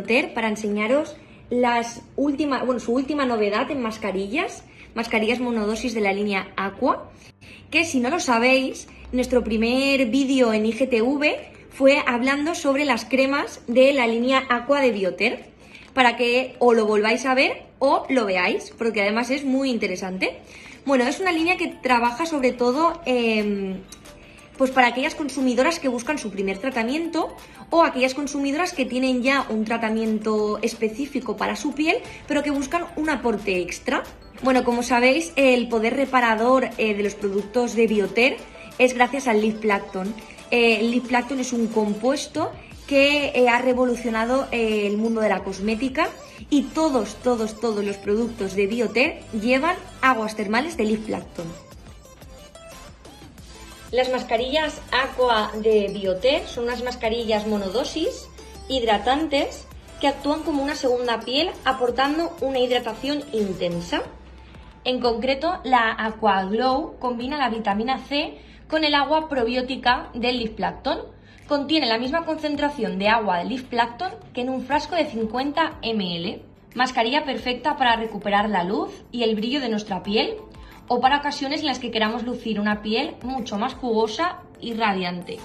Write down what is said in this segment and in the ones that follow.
Bioter para enseñaros su última novedad en mascarillas monodosis de la línea Aqua, que si no lo sabéis, nuestro primer vídeo en IGTV fue hablando sobre las cremas de la línea Aqua de Bioter, para que o lo volváis a ver o lo veáis, porque además es muy interesante. Bueno, es una línea que trabaja sobre todo pues para aquellas consumidoras que buscan su primer tratamiento o aquellas consumidoras que tienen ya un tratamiento específico para su piel, pero que buscan un aporte extra. Bueno, como sabéis, el poder reparador de los productos de Bioter es gracias al Leaf Plankton. El Leaf Plankton es un compuesto que ha revolucionado el mundo de la cosmética y todos los productos de Bioter llevan aguas termales de Leaf Plankton. Las mascarillas Aqua de Bioter son unas mascarillas monodosis, hidratantes, que actúan como una segunda piel aportando una hidratación intensa. En concreto, la Aqua Glow combina la vitamina C con el agua probiótica del Leaf Plankton. Contiene la misma concentración de agua de Leaf Plankton que en un frasco de 50 ml. Mascarilla perfecta para recuperar la luz y el brillo de nuestra piel o para ocasiones en las que queramos lucir una piel mucho más jugosa y radiante.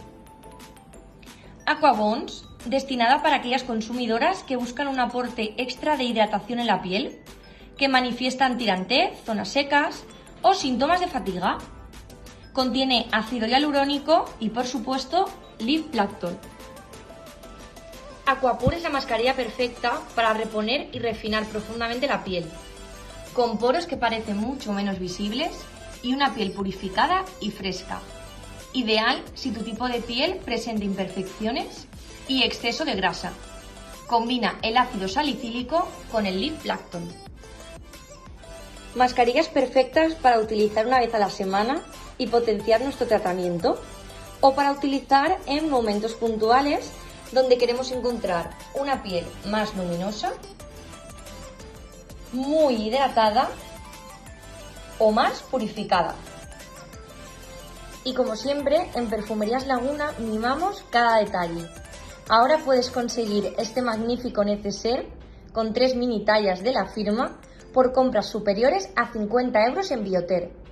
Aqua Bones, destinada para aquellas consumidoras que buscan un aporte extra de hidratación en la piel, que manifiestan tirantez, zonas secas o síntomas de fatiga. Contiene ácido hialurónico y, por supuesto, Leaf Plankton. Aquapure es la mascarilla perfecta para reponer y refinar profundamente la piel, con poros que parecen mucho menos visibles y una piel purificada y fresca. Ideal si tu tipo de piel presenta imperfecciones y exceso de grasa. Combina el ácido salicílico con el Leaf Plankton. Mascarillas perfectas para utilizar una vez a la semana y potenciar nuestro tratamiento, o para utilizar en momentos puntuales donde queremos encontrar una piel más luminosa, muy hidratada o más purificada. Y como siempre, en Perfumerías Laguna mimamos cada detalle. Ahora puedes conseguir este magnífico neceser con 3 mini tallas de la firma por compras superiores a 50 € en Bioter.